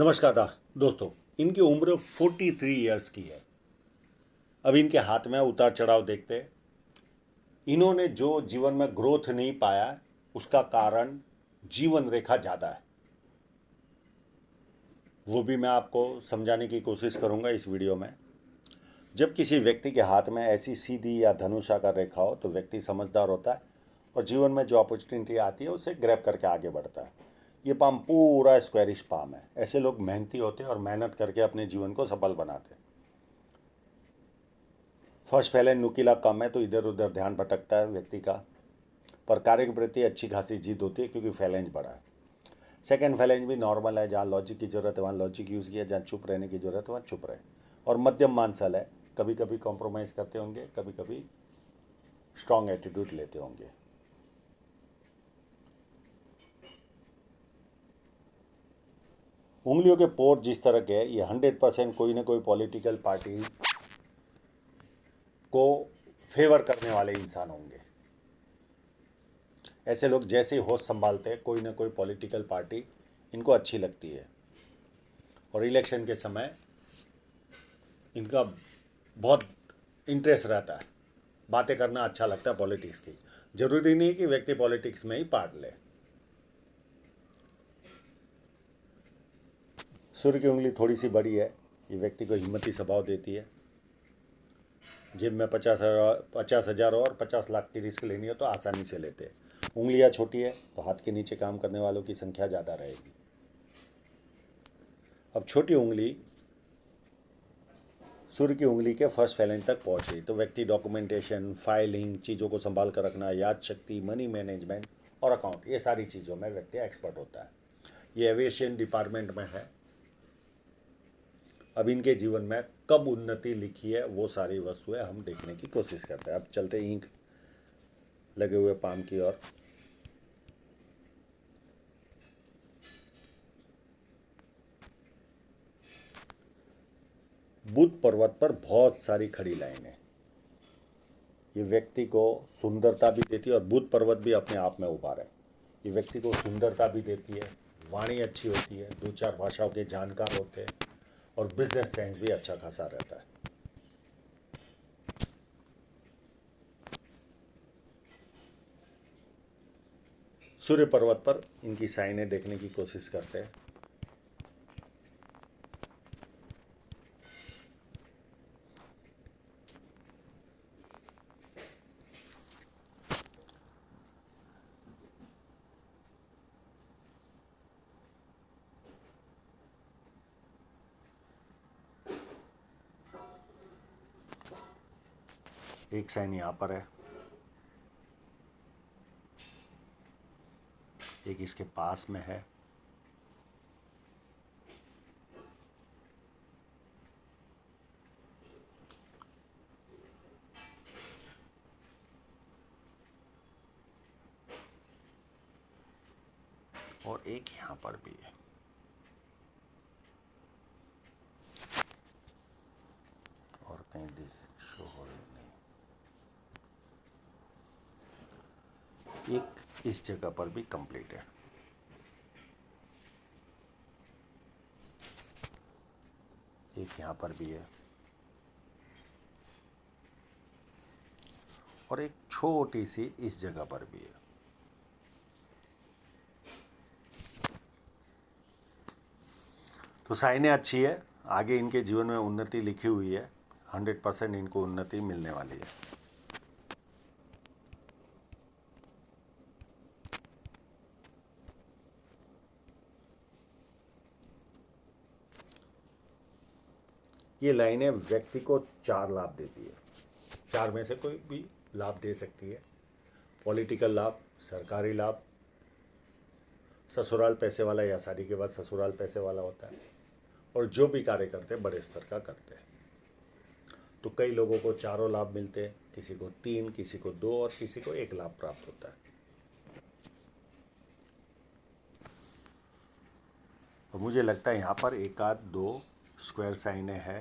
नमस्कार दोस्तों। इनकी उम्र 43 ईयर्स की है। अब इनके हाथ में उतार चढ़ाव देखते हैं। इन्होंने जो जीवन में ग्रोथ नहीं पाया उसका कारण जीवन रेखा ज़्यादा है। वो भी मैं आपको समझाने की कोशिश करूंगा इस वीडियो में। जब किसी व्यक्ति के हाथ में ऐसी सीधी या धनुषाकार रेखा हो तो व्यक्ति समझदार होता है और जीवन में जो अपॉर्चुनिटी आती है उसे ग्रैब करके आगे बढ़ता है। ये पाम पूरा स्क्वेरिश पाम है। ऐसे लोग मेहनती होते हैं और मेहनत करके अपने जीवन को सफल बनाते हैं। फर्स्ट फैलेंज नुकीला कम है तो इधर उधर ध्यान भटकता है व्यक्ति का, पर कार्य के प्रति अच्छी खासी जीत होती है क्योंकि फैलेंज बड़ा है। सेकंड फैलेंज भी नॉर्मल है, जहाँ लॉजिक की जरूरत है वहाँ लॉजिक यूज़ किया, जहाँ चुप रहने की जरूरत है वहाँ चुप रहे। और मध्यम मानसल है, कभी कभी कॉम्प्रोमाइज़ करते होंगे, कभी कभी स्ट्रांग एटीट्यूड लेते होंगे। उंगलियों के पोर जिस तरह के ये 100% कोई ना कोई पॉलिटिकल पार्टी को फेवर करने वाले इंसान होंगे। ऐसे लोग जैसे ही होश संभालते हैं कोई ना कोई पॉलिटिकल पार्टी इनको अच्छी लगती है और इलेक्शन के समय इनका बहुत इंटरेस्ट रहता है। बातें करना अच्छा लगता है पॉलिटिक्स की। जरूरी नहीं कि व्यक्ति पॉलिटिक्स में ही पार्ट ले। सूर्य की उंगली थोड़ी सी बड़ी है, ये व्यक्ति को हिम्मती स्वभाव देती है। जेब में 50,000 और 50 लाख की रिस्क लेनी हो तो आसानी से लेते हैं। उंगलियां छोटी है तो हाथ के नीचे काम करने वालों की संख्या ज़्यादा रहेगी। अब छोटी उंगली सूर्य की उंगली के फर्स्ट फैलेंज तक पहुंच गई तो व्यक्ति डॉक्यूमेंटेशन, फाइलिंग, चीज़ों को संभाल कर रखना, याद शक्ति, मनी मैनेजमेंट और अकाउंट, ये सारी चीज़ों में व्यक्ति एक्सपर्ट होता है। ये एविएशन डिपार्टमेंट में है। अब इनके जीवन में कब उन्नति लिखी है वो सारी वस्तुएं हम देखने की कोशिश करते हैं। अब चलते इंक लगे हुए पाम की ओर। बुद्ध पर्वत पर बहुत सारी खड़ी लाइनें। ये व्यक्ति को सुंदरता भी देती है और बुद्ध पर्वत भी अपने आप में उभार है। ये व्यक्ति को सुंदरता भी देती है, वाणी अच्छी होती है, 2-4 भाषाओं के जानकार होते हैं और बिजनेस सेंस भी अच्छा खासा रहता है। सूर्य पर्वत पर इनकी साइनें देखने की कोशिश करते हैं। एक साइन यहाँ पर है, एक इसके पास में है, और एक यहाँ पर भी है। और कहीं शो हो रही नहीं। एक इस जगह पर भी कंप्लीट है। एक यहाँ पर भी है और एक छोटी सी इस जगह पर भी है। तो साइनें अच्छी है, आगे इनके जीवन में उन्नति लिखी हुई है। 100% इनको उन्नति मिलने वाली है। ये लाइनें व्यक्ति को 4 लाभ देती है। 4 में से कोई भी लाभ दे सकती है। पॉलिटिकल लाभ, सरकारी लाभ, ससुराल पैसे वाला या शादी के बाद ससुराल पैसे वाला होता है, और जो भी कार्य करते हैं बड़े स्तर का करते हैं। तो कई लोगों को चारों लाभ मिलते हैं, किसी को 3, किसी को 2 और किसी को 1 लाभ प्राप्त होता है। तो मुझे लगता है यहाँ पर 1-2 स्क्वायर साइनें हैं।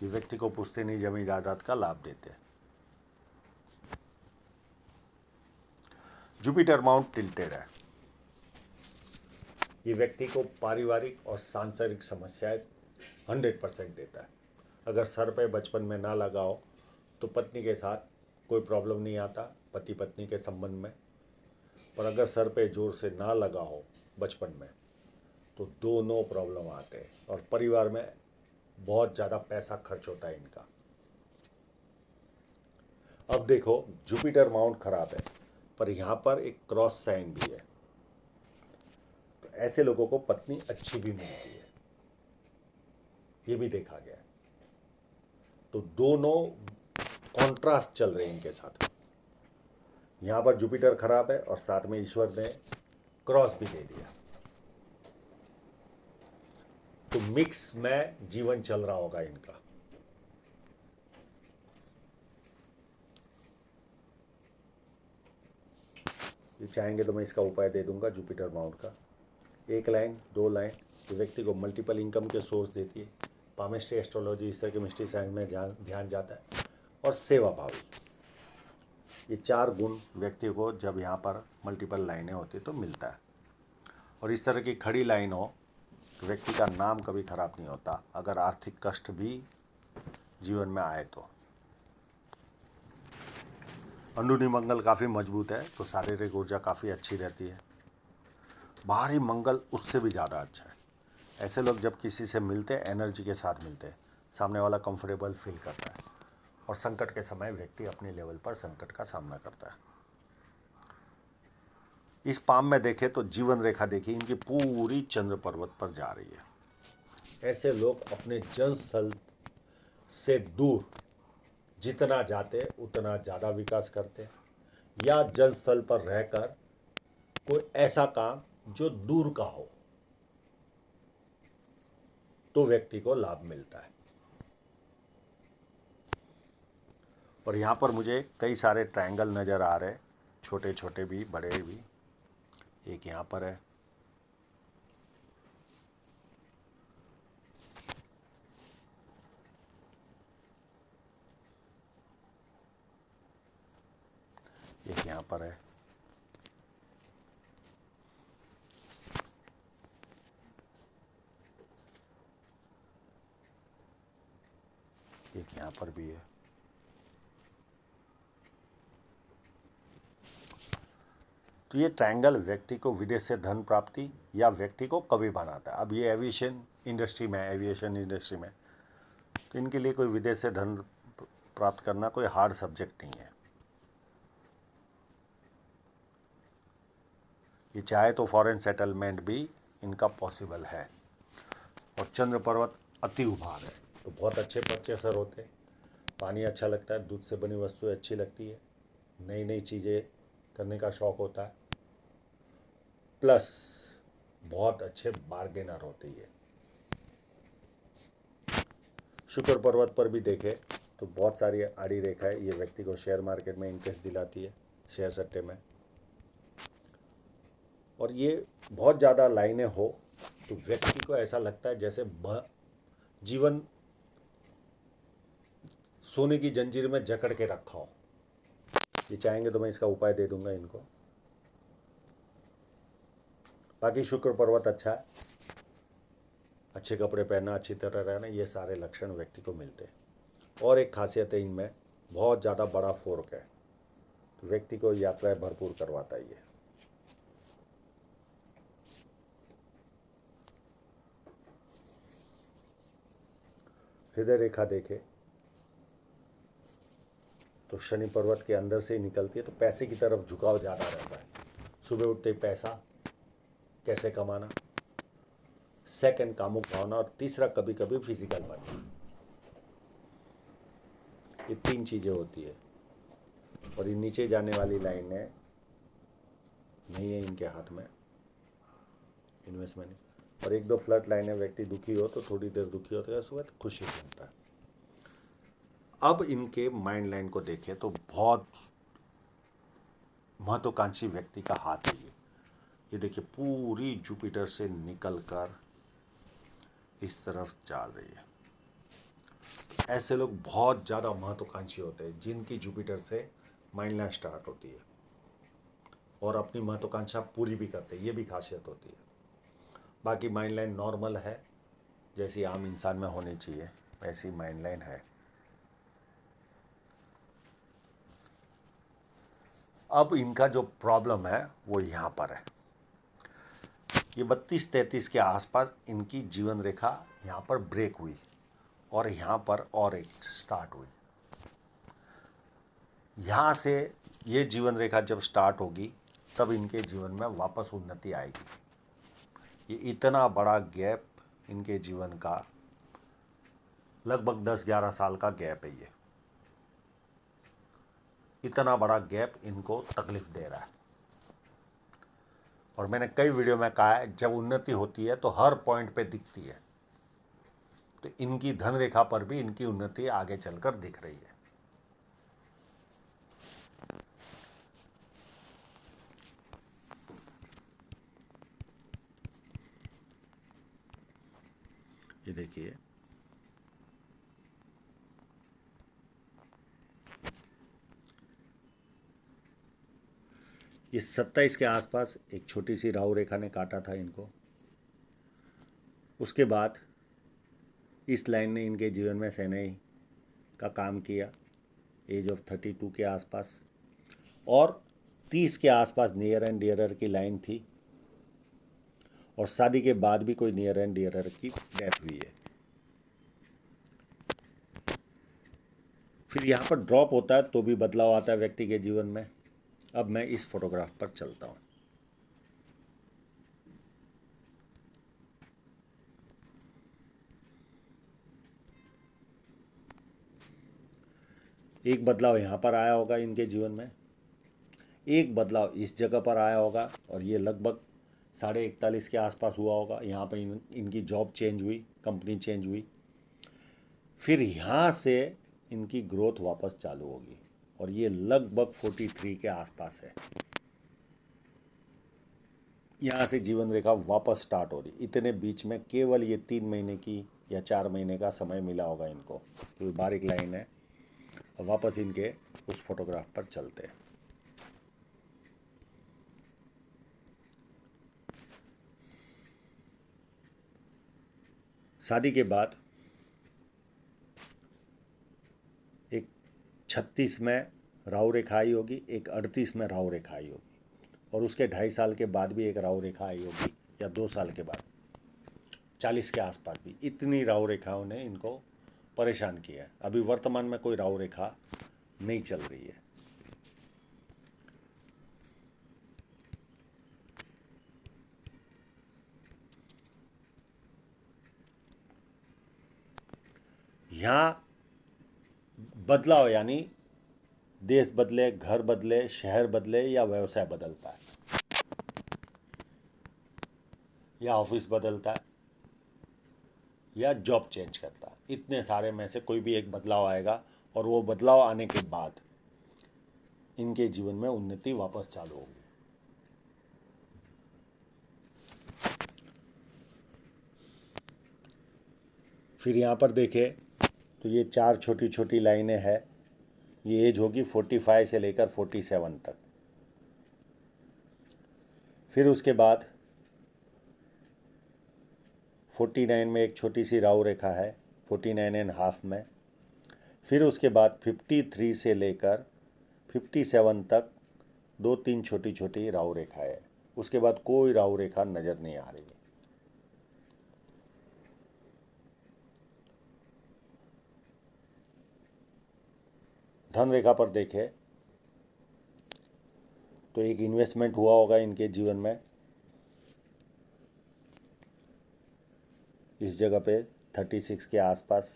ये व्यक्ति को पुश्तैनी जमीन जायदाद का लाभ देते हैं। जुपिटर माउंट टिल्टेड है। ये व्यक्ति को पारिवारिक और सांसारिक समस्याएं 100% देता है। अगर सर पे बचपन में ना लगा हो तो पत्नी के साथ कोई प्रॉब्लम नहीं आता पति पत्नी के संबंध में, पर अगर सर पे जोर से ना लगा हो बचपन में तो दोनों प्रॉब्लम आते हैं और परिवार में बहुत ज़्यादा पैसा खर्च होता है इनका। अब देखो जुपिटर माउंट खराब है पर यहाँ पर एक क्रॉस साइन भी है, तो ऐसे लोगों को पत्नी अच्छी भी मिलती है, ये भी देखा गया है। तो दोनों कॉन्ट्रास्ट चल रहे हैं इनके साथ। यहाँ पर जुपिटर खराब है और साथ में ईश्वर ने क्रॉस भी दे दिया, तो मिक्स में जीवन चल रहा होगा इनका। ये चाहेंगे तो मैं इसका उपाय दे दूंगा जुपिटर माउंट का। 1 लाइन 2 लाइन जो व्यक्ति को मल्टीपल इनकम के सोर्स देती है। पामिस्ट्री एस्ट्रोलॉजी इस तरह के मिस्ट्री साइंस में ध्यान जाता है। और सेवा भावी, ये 4 गुण व्यक्ति को जब यहाँ पर मल्टीपल लाइनें होती तो मिलता है। और इस तरह की खड़ी लाइन हो तो व्यक्ति का नाम कभी खराब नहीं होता अगर आर्थिक कष्ट भी जीवन में आए तो। अंदरूनी मंगल काफ़ी मजबूत है तो शारीरिक ऊर्जा काफ़ी अच्छी रहती है। बाहरी मंगल उससे भी ज़्यादा अच्छा है। ऐसे लोग जब किसी से मिलते हैं एनर्जी के साथ मिलते हैं, सामने वाला कंफर्टेबल फील करता है और संकट के समय व्यक्ति अपने लेवल पर संकट का सामना करता है। इस पाम में देखें तो जीवन रेखा देखिए, इनकी पूरी चंद्र पर्वत पर जा रही है। ऐसे लोग अपने जन्म स्थल से दूर जितना जाते उतना ज़्यादा विकास करते हैं, या जन्म स्थल पर रहकर कोई ऐसा काम जो दूर का हो तो व्यक्ति को लाभ मिलता है। और यहाँ पर मुझे कई सारे ट्रायंगल नज़र आ रहे हैं, छोटे छोटे भी बड़े भी। एक यहाँ पर है, एक यहाँ पर है, एक यहाँ पर भी है। तो ये ट्रायंगल व्यक्ति को विदेश से धन प्राप्ति या व्यक्ति को कवि बनाता है। अब ये एविएशन इंडस्ट्री में तो इनके लिए कोई विदेश से धन प्राप्त करना कोई हार्ड सब्जेक्ट नहीं है। ये चाहे तो फॉरेन सेटलमेंट भी इनका पॉसिबल है। और चंद्र पर्वत अति उभार है तो बहुत अच्छे परचेसर होते हैं। पानी अच्छा लगता है, दूध से बनी वस्तुएं अच्छी लगती है, नई नई चीज़ें करने का शौक़ होता है, प्लस बहुत अच्छे बार्गेनर होती है। शुक्र पर्वत पर भी देखें तो बहुत सारी आड़ी रेखा है, ये व्यक्ति को शेयर मार्केट में इंटरेस्ट दिलाती है, शेयर सट्टे में। और ये बहुत ज़्यादा लाइनें हो तो व्यक्ति को ऐसा लगता है जैसे जीवन सोने की जंजीर में जकड़ के रखा हो। ये चाहेंगे तो मैं इसका उपाय दे दूंगा इनको। बाकी शुक्र पर्वत अच्छा है, अच्छे कपड़े पहनना, अच्छी तरह रहना, ये सारे लक्षण व्यक्ति को मिलते हैं। और एक खासियत है इनमें, बहुत ज़्यादा बड़ा फोर्क है तो व्यक्ति को यात्राएं भरपूर करवाता ही है। हृदय रेखा देखे तो शनि पर्वत के अंदर से ही निकलती है तो पैसे की तरफ झुकाव ज़्यादा रहता है। सुबह उठते ही पैसा कैसे कमाना, सेकंड कामुक भावना, और तीसरा कभी कभी फिजिकल बनना, ये 3 चीज़ें होती है। और ये नीचे जाने वाली लाइनें नहीं है इनके हाथ में, इन्वेस्टमेंट। और 1-2 फ्लड लाइनें, व्यक्ति दुखी हो तो थोड़ी देर दुखी होता है, सुबह खुशी मिलता है। अब इनके माइंड लाइन को देखें तो बहुत महत्वाकांक्षी व्यक्ति का हाथ है ये देखिए पूरी जुपिटर से निकलकर इस तरफ चल रही है। ऐसे लोग बहुत ज़्यादा महत्वाकांक्षी होते हैं जिनकी जुपिटर से माइंड लाइन स्टार्ट होती है और अपनी महत्वाकांक्षा पूरी भी करते हैं, ये भी खासियत होती है। बाकी माइंड लाइन नॉर्मल है, जैसी आम इंसान में होनी चाहिए वैसी माइंड लाइन है। अब इनका जो प्रॉब्लम है वो यहाँ पर है। ये 32-33 के आसपास इनकी जीवन रेखा यहाँ पर ब्रेक हुई और यहाँ पर और एक स्टार्ट हुई। यहाँ से ये जीवन रेखा जब स्टार्ट होगी तब इनके जीवन में वापस उन्नति आएगी। ये इतना बड़ा गैप इनके जीवन का, लगभग 10-11 साल का गैप है। ये इतना बड़ा गैप इनको तकलीफ दे रहा है। और मैंने कई वीडियो में कहा है, जब उन्नति होती है तो हर पॉइंट पे दिखती है। तो इनकी धन रेखा पर भी इनकी उन्नति आगे चलकर दिख रही है। ये देखिए, ये 27 के आसपास एक छोटी सी राहु रेखा ने काटा था इनको। उसके बाद इस लाइन ने इनके जीवन में शनाई का काम किया एज ऑफ 32 के आसपास, और 30 के आसपास नियर एंड डियरर की लाइन थी, और शादी के बाद भी कोई नियर एंड डियरर की डेथ हुई है। फिर यहाँ पर ड्रॉप होता है तो भी बदलाव आता है व्यक्ति के जीवन में। अब मैं इस फोटोग्राफ पर चलता हूँ। एक बदलाव यहाँ पर आया होगा इनके जीवन में, एक बदलाव इस जगह पर आया होगा, और ये लगभग 41.5 के आसपास हुआ होगा। यहाँ पर इनकी जॉब चेंज हुई, कंपनी चेंज हुई। फिर यहाँ से इनकी ग्रोथ वापस चालू होगी, और ये लगभग 43 के आसपास है। यहाँ से जीवन रेखा वापस स्टार्ट हो रही। इतने बीच में केवल ये 3 महीने की या 4 महीने का समय मिला होगा इनको, क्योंकि बारीक लाइन है। वापस इनके उस फोटोग्राफ पर चलते हैं। शादी के बाद एक 36 में राहु रेखा आई होगी, एक 38 में राहु रेखा आई होगी, और उसके 2.5 साल के बाद भी एक राहु रेखा आई होगी, या 2 साल के बाद 40 के आसपास भी। इतनी राहु रेखाओं ने इनको परेशान किया है। अभी वर्तमान में कोई राहु रेखा नहीं चल रही है। यहाँ बदलाव यानी देश बदले, घर बदले, शहर बदले, या व्यवसाय बदलता है, या ऑफिस बदलता है, या जॉब चेंज करता है। इतने सारे में से कोई भी एक बदलाव आएगा, और वो बदलाव आने के बाद इनके जीवन में उन्नति वापस चालू होगी। फिर यहाँ पर देखें तो ये 4 छोटी छोटी लाइनें हैं। ये एज होगी 45 से लेकर 47 तक। फिर उसके बाद 49 में एक छोटी सी राहु रेखा है, 49.5 में। फिर उसके बाद 53 से लेकर 57 तक 2-3 छोटी छोटी राहु रेखा है। उसके बाद कोई राहु रेखा नज़र नहीं आ रही है। धन रेखा पर देखें तो एक इन्वेस्टमेंट हुआ होगा इनके जीवन में, इस जगह पे 36 के आसपास।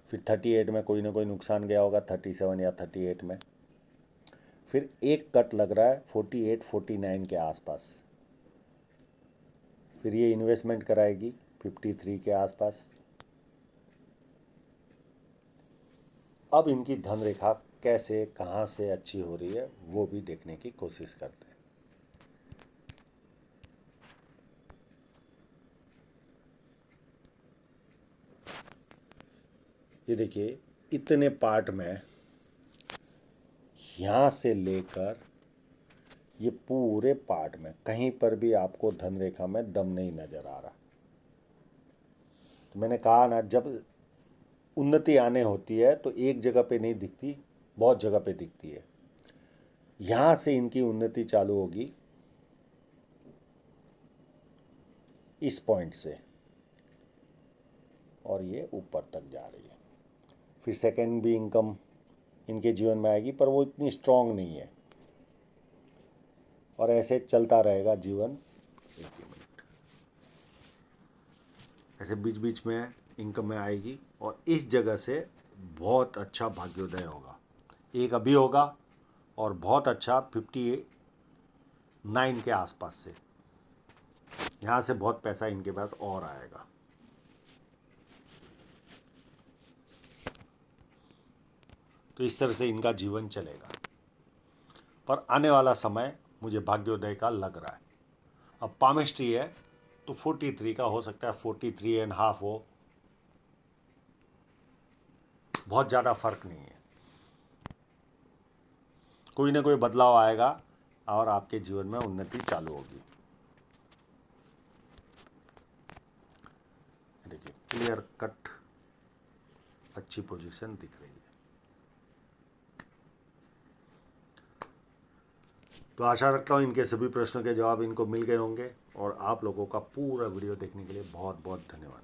फिर 38 में कोई ना कोई नुकसान गया होगा, 37 या 38 में। फिर एक कट लग रहा है 48-49 के आसपास। फिर ये इन्वेस्टमेंट कराएगी 53 के आसपास। अब इनकी धन रेखा कैसे, कहाँ से अच्छी हो रही है वो भी देखने की कोशिश करते हैं। ये देखिए, इतने पार्ट में यहाँ से लेकर ये पूरे पार्ट में कहीं पर भी आपको धन रेखा में दम नहीं नज़र आ रहा। तो मैंने कहा ना, जब उन्नति आने होती है तो एक जगह पे नहीं दिखती, बहुत जगह पे दिखती है। यहाँ से इनकी उन्नति चालू होगी, इस पॉइंट से, और ये ऊपर तक जा रही है। फिर सेकेंड भी इनकम इनके जीवन में आएगी, पर वो इतनी स्ट्रांग नहीं है, और ऐसे चलता रहेगा जीवन। एक ही मिनट, ऐसे बीच बीच में इनकम में आएगी, और इस जगह से बहुत अच्छा भाग्योदय होगा। एक अभी होगा, और बहुत अच्छा 59 के आसपास से, यहाँ से बहुत पैसा इनके पास और आएगा। तो इस तरह से इनका जीवन चलेगा। पर आने वाला समय मुझे भाग्योदय का लग रहा है। अब पामिस्ट्री है तो 43 का हो सकता है, 43.5 हो, बहुत ज़्यादा फर्क नहीं है। कोई ना कोई बदलाव आएगा और आपके जीवन में उन्नति चालू होगी। देखिए, क्लियर कट अच्छी पोजीशन दिख रही है। तो आशा रखता हूँ इनके सभी प्रश्नों के जवाब इनको मिल गए होंगे, और आप लोगों का पूरा वीडियो देखने के लिए बहुत बहुत धन्यवाद।